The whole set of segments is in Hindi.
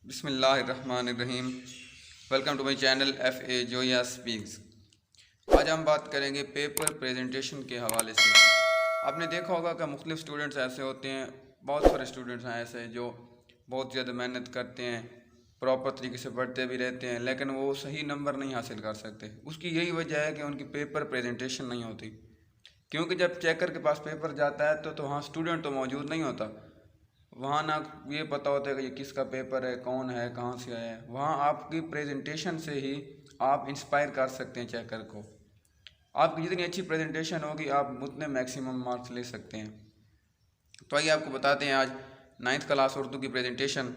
बिस्मिल्लाहिर्रहमानिर्रहीम। Welcome to my channel FA Zoya speaks. आज हम बात करेंगे पेपर प्रेजेंटेशन के हवाले से। आपने देखा होगा कि मुख्तलिफ स्टूडेंट्स ऐसे होते हैं, बहुत सारे स्टूडेंट्स हैं ऐसे जो बहुत ज़्यादा मेहनत करते हैं, प्रॉपर तरीके से पढ़ते भी रहते हैं, लेकिन वो सही नंबर नहीं हासिल कर सकते। उसकी यही वजह है कि उनकी पेपर प्रेजेंटेशन नहीं होती। क्योंकि जब चेकर के पास पेपर जाता है तो वहाँ स्टूडेंट तो मौजूद नहीं होता, वहाँ ना ये पता होता है कि ये किसका पेपर है, कौन है, कहाँ से आया है। वहाँ आपकी प्रेजेंटेशन से ही आप इंस्पायर कर सकते हैं चेकर को। आपकी जितनी अच्छी प्रेजेंटेशन होगी आप उतने मैक्सिमम मार्क्स ले सकते हैं। तो आइए आपको बताते हैं आज 9th क्लास उर्दू की प्रेजेंटेशन।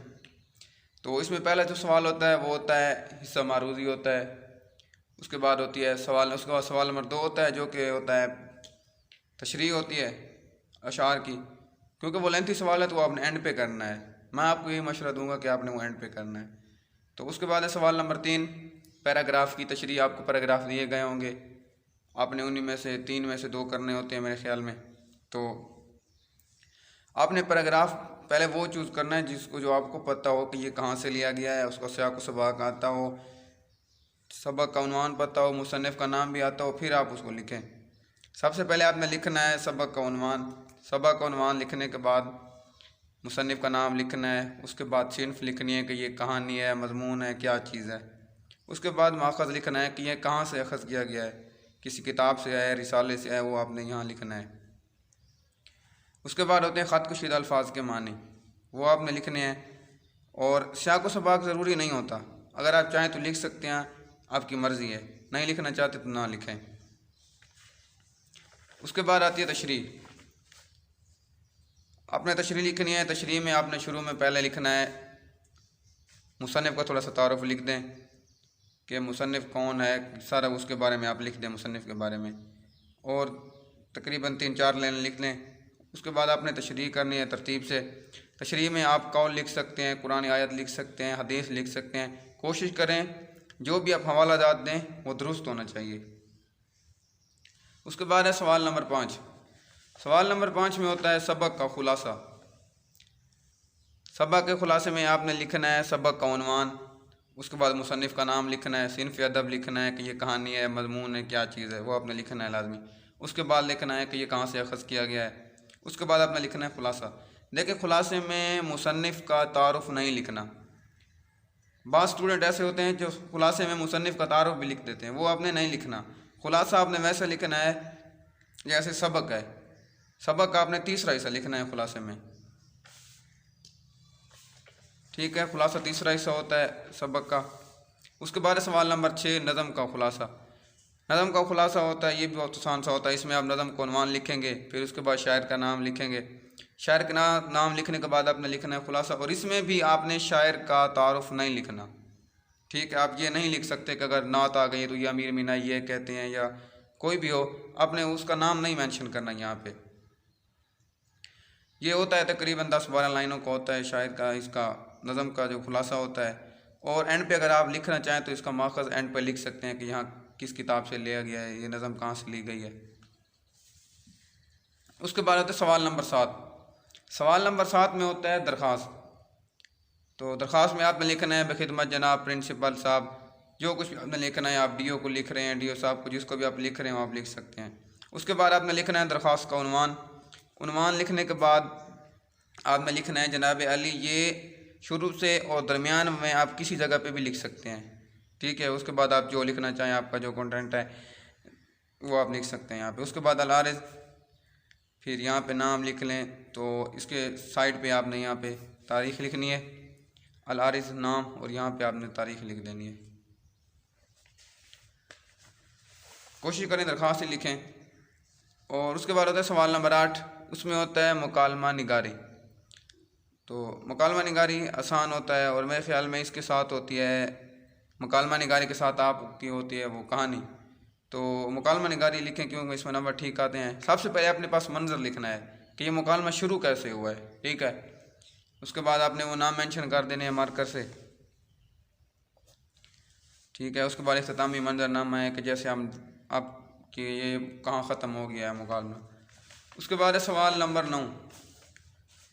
तो इसमें पहला जो सवाल होता है वो होता है हिस्सा मारूजी होता है। उसके बाद होती है सवाल, उसके बाद सवाल नंबर 2 होता है जो कि होता है तशरीह होती है अशार की। क्योंकि वो लेंथी सवाल है तो वो आपने एंड पे करना है। मैं आपको यही मशवरा दूंगा कि आपने वो एंड पे करना है। तो उसके बाद है सवाल नंबर 3 पैराग्राफ की तशरीह। आपको पैराग्राफ दिए गए होंगे, आपने उन्हीं में से 3 में से 2 करने होते हैं मेरे ख्याल में। तो आपने पैराग्राफ पहले वो चूज़ करना है जिसको जो आपको पता हो कि ये कहाँ से लिया गया है, उसका सियाक़ सबक आता हो, सबक का उन्वान पता हो, मुसन्निफ़ का नाम भी आता हो, फिर आप उसको लिखें। सबसे पहले आपने लिखना है सबक का उन्वान। सबक का उन्वान लिखने के बाद मुसन्निफ़ का नाम लिखना है। उसके बाद सिन्फ़ लिखनी है कि ये कहानी है, मज़मून है, क्या चीज़ है। उसके बाद माख़ज़ लिखना है कि यह कहाँ से अख़ज़ किया गया है, किसी किताब से है, रिसाले से है, वो आपने यहाँ लिखना है। उसके बाद होते हैं ख़त कुशीदा अल्फाज के मानी, वो आपने लिखने हैं। और सियाक़ व सबाक़ ज़रूरी नहीं होता, अगर आप चाहें तो लिख सकते हैं, आपकी मर्ज़ी है। नहीं लिखना चाहते तो ना लिखें। उसके बाद आती है तशरीह। आपने तशरीह लिखनी है। तशरीह में आपने शुरू में पहले लिखना है मुसन्निफ़ का थोड़ा सा तारुफ़ लिख दें कि मुसन्निफ़ कौन है, सारा उसके बारे में आप लिख दें, मुसन्निफ़ के बारे में, और तकरीबन 3-4 लाइन लिख लें। उसके बाद आपने तशरीह करनी है तरतीब से। तशरीह में आप कौल लिख सकते हैं, कुरानी आयत लिख सकते हैं, हदीस लिख सकते हैं। कोशिश करें जो भी आप हवाला जात दें वो दुरुस्त होना चाहिए। उसके बाद है सवाल नंबर 5। सवाल नंबर 5 में होता है सबक का खुलासा। सबक के खुलासे में आपने लिखना है सबक का उन्वान, उसके बाद मुसन्निफ़ का नाम लिखना है, सिन्फ़ अदब लिखना है कि ये कहानी है, मज़मून है, क्या चीज़ है, वो आपने लिखना है लाजमी। उसके बाद लिखना है कि ये कहाँ से अख़ज़ किया गया है। उसके बाद आपने लिखना है खुलासा। देखिए खुलासे में मुसन्निफ़ का तारुफ़ नहीं लिखना। बाज़ स्टूडेंट ऐसे होते हैं जो खुलासे में मुसन्निफ़ का तारुफ़ भी लिख देते हैं, वो आपने नहीं लिखना। खुलासा आपने वैसे लिखना है जैसे सबक है, सबक का आपने तीसरा हिस्सा लिखना है खुलासे में, ठीक है। खुलासा तीसरा हिस्सा होता है सबक का। उसके बाद सवाल नंबर 6 नज़म का खुलासा। नज़म का खुलासा होता है, ये भी बहुत आसान सा होता है। इसमें आप नज़म को उन्वान लिखेंगे, फिर उसके बाद शायर का नाम लिखेंगे। शायर का नाम लिखने के बाद आपने लिखना है खुलासा, और इसमें भी आपने शायर का तारुफ़ नहीं लिखना, ठीक है। आप ये नहीं लिख सकते कि अगर नात आ गई तो ये अमीर मीना ये कहते हैं या कोई भी हो, आपने उसका नाम नहीं मेंशन करना यहाँ पे। ये होता है तकरीबन 10-12 लाइनों का होता है शायर का, इसका नज़म का जो खुलासा होता है। और एंड पे अगर आप लिखना चाहें तो इसका माखज़ एंड पे लिख सकते हैं कि यहाँ किस किताब से लिया गया है, ये नज़म कहाँ से ली गई है। उसके बाद होता है सवाल नंबर 7। सवाल नंबर 7 में होता है दरख्वास्त। तो दरख्वास्त में आपने लिखना है बखिदमत जनाब प्रिंसिपल साहब, जो कुछ आपने लिखना है। आप DO को लिख रहे हैं, DO साहब को, जिसको भी आप लिख रहे हैं आप लिख सकते हैं। उसके बाद आपने लिखना है दरख्वास्त का उन्वान। उन्वान लिखने के बाद आपने लिखना है जनाब अली। ये शुरू से और दरमियान में आप किसी जगह पे भी लिख सकते हैं, ठीक है। उसके बाद आप जो लिखना चाहें, आपका जो कंटेंट है वो आप लिख सकते हैं यहाँ पे। उसके बाद अल-आरिज़, फिर यहाँ पे नाम लिख लें तो इसके साइड पे आपने यहाँ पे तारीख़ लिखनी है, अल-आरिज़ नाम, और यहाँ पे आपने तारीख़ लिख देनी है। कोशिश करें दरख्वास्त ही लिखें। और उसके बाद होता है सवाल नंबर 8। उसमें होता है मुकालमा निगारी। तो मुकालमा निगारी आसान होता है, और मेरे ख़्याल में इसके साथ होती है, मुकालमा निगारी के साथ आपकी होती है वो कहानी। तो मुकालमा निगारी लिखें क्योंकि इसमें नंबर ठीक आते हैं। सबसे पहले अपने पास मंजर लिखना है कि ये मुकालमा शुरू कैसे हुआ है, ठीक है। उसके बाद आपने वो नाम मेंशन कर देने हैं मार्कर से, ठीक है। उसके बाद इख्तितामी मंजरनामा है कि जैसे हम आप कि ये कहाँ ख़त्म हो गया है मुकालमा। उसके बाद है सवाल नंबर 9।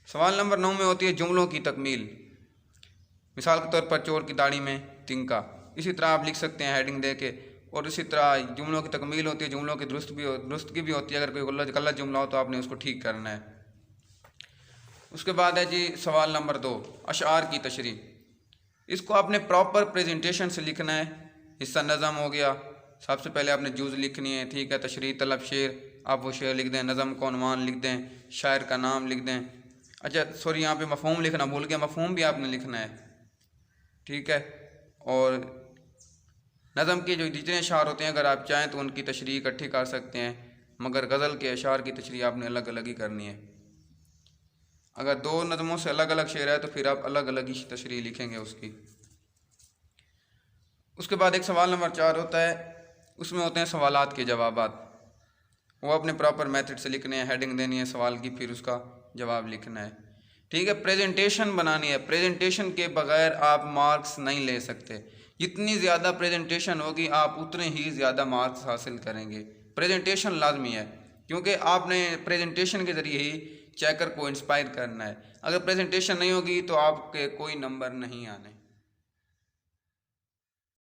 सवाल नंबर 9 में होती है जुमलों की तकमील। मिसाल के तौर पर चोर की दाढ़ी में तिनका, इसी तरह आप लिख सकते हैं हेडिंग दे के। और इसी तरह जुमलों की तकमील होती है, जुमलों की दुरुस्तगी भी होती है। अगर कोई गलत जुमला हो तो आपने उसको ठीक करना है। उसके बाद है जी सवाल नंबर 2, अशआर की तशरीह। इसको आपने प्रॉपर प्रेजेंटेशन से लिखना है। हिस्सा नज़म हो गया, सबसे पहले आपने जुज़ लिखनी है, ठीक है। तशरीह तलब शेर, आप वो शेर लिख दें। नज़म को उन्वान लिख दें, शायर का नाम लिख दें। अच्छा सॉरी, यहाँ पे मफ़हूम लिखना भूल गया, मफ़हूम भी आपने लिखना है, ठीक है। और नज़म के जो जितने अशार होते हैं, अगर आप चाहें तो उनकी तशरीह इकट्ठी कर सकते हैं, मगर गज़ल के अशार की तशरीह आपने अलग अलग ही करनी है। अगर 2 नज़मों से अलग अलग शेर है तो फिर आप अलग अलग ही तशरीह लिखेंगे उसकी। उसके बाद एक सवाल नंबर 4 होता है, उसमें होते हैं सवालात के जवाबात। वो अपने प्रॉपर मेथड से लिखने हैं, हेडिंग देनी है सवाल की, फिर उसका जवाब लिखना है, ठीक है। प्रेजेंटेशन बनानी है, प्रेजेंटेशन के बगैर आप मार्क्स नहीं ले सकते। जितनी ज़्यादा प्रेजेंटेशन होगी आप उतने ही ज़्यादा मार्क्स हासिल करेंगे। प्रेजेंटेशन लाजमी है, क्योंकि आपने प्रेजेंटेशन के ज़रिए ही चेकर को इंस्पायर करना है। अगर प्रेजेंटेशन नहीं होगी तो आपके कोई नंबर नहीं आने।